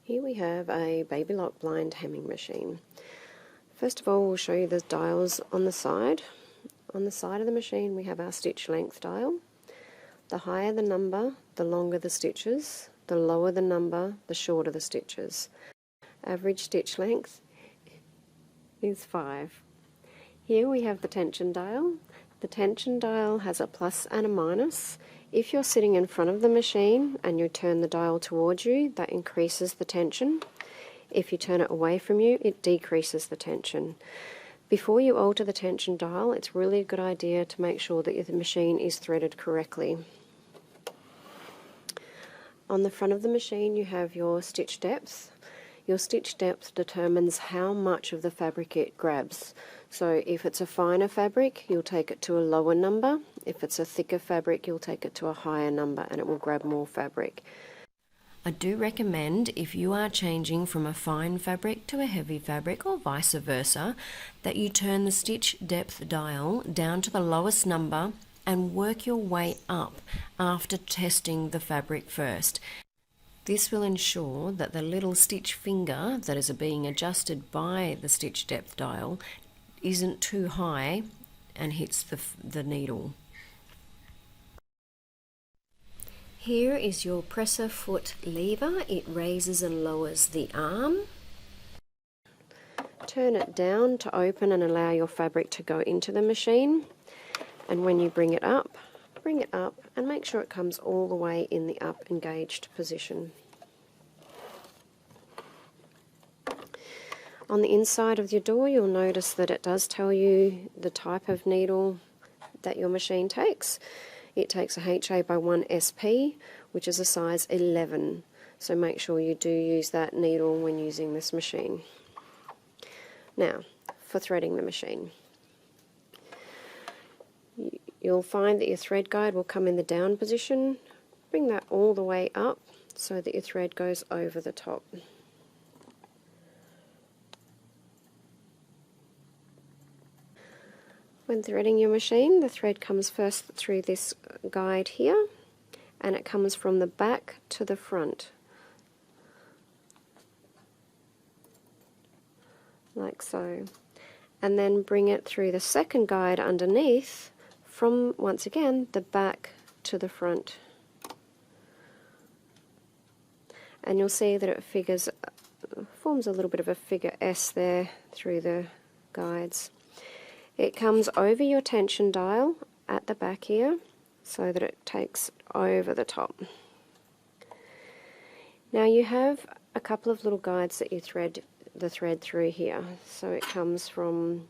Here we have a baby lock blind hemming machine. First of all, we'll show you the dials on the side. On the side of the machine we have our stitch length dial. The higher the number, the longer the stitches. The lower the number, the shorter the stitches. Average stitch length is 5. Here we have the tension dial. The tension dial has a plus and a minus. If you're sitting in front of the machine and you turn the dial towards you, that increases the tension. If you turn it away from you, it decreases the tension. Before you alter the tension dial, it's really a good idea to make sure that the machine is threaded correctly. On the front of the machine you have your stitch depth. Your stitch depth determines how much of the fabric it grabs. So if it's a finer fabric, you'll take it to a lower number. If it's a thicker fabric, you'll take it to a higher number and it will grab more fabric. I do recommend, if you are changing from a fine fabric to a heavy fabric or vice versa, that you turn the stitch depth dial down to the lowest number and work your way up after testing the fabric first. This will ensure that the little stitch finger that is being adjusted by the stitch depth dial isn't too high and hits the needle. Here is your presser foot lever. It raises and lowers the arm. Turn it down to open and allow your fabric to go into the machine. And when you bring it up and make sure it comes all the way in the up engaged position. On the inside of your door you'll notice that it does tell you the type of needle that your machine takes. It takes a HA/1 SP, which is a size 11, so make sure you do use that needle when using this machine. Now, for threading the machine. You'll find that your thread guide will come in the down position. Bring that all the way up so that your thread goes over the top. When threading your machine, the thread comes first through this guide here, and it comes from the back to the front, like so. And then bring it through the second guide underneath, from, once again, the back to the front. And you'll see that it forms a little bit of a figure S there through the guides. It comes over your tension dial at the back here so that it takes over the top. Now you have a couple of little guides that you thread the thread through here. So it comes from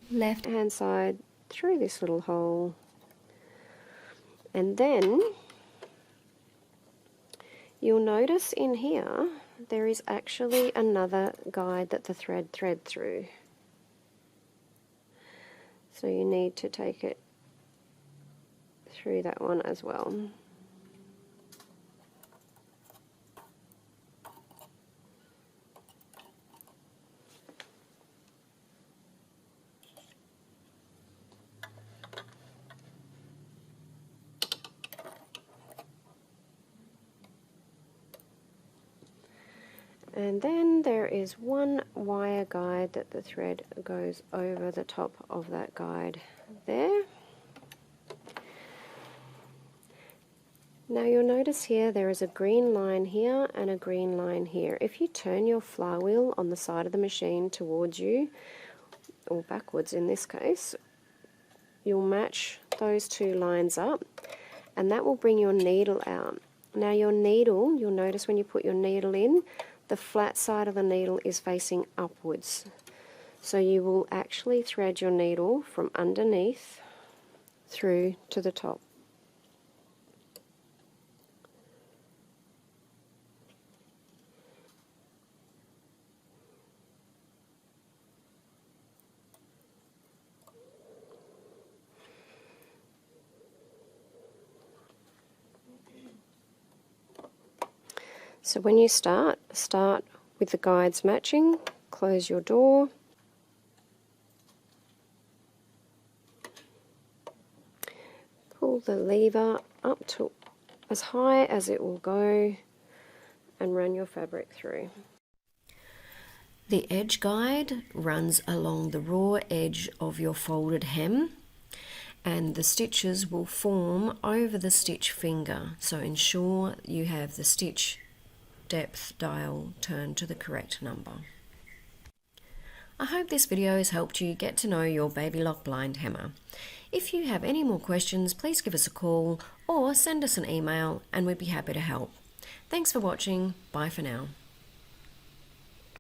left hand side through this little hole, and then you'll notice in here there is actually another guide that the thread thread through. So you need to take it through that one as well. And then there is one wire guide that the thread goes over the top of that guide there. Now you'll notice here there is a green line here and a green line here. If you turn your flywheel on the side of the machine towards you, or backwards in this case, you'll match those two lines up, and that will bring your needle out. Now your needle, you'll notice when you put your needle in, the flat side of the needle is facing upwards. So you will actually thread your needle from underneath through to the top. So when you start with the guides matching, close your door, pull the lever up to as high as it will go, and run your fabric through. The edge guide runs along the raw edge of your folded hem, and the stitches will form over the stitch finger, so ensure you have the stitch depth dial turned to the correct number. I hope this video has helped you get to know your Baby Lock blind hammer. If you have any more questions, please give us a call or send us an email and we'd be happy to help. Thanks for watching. Bye for now.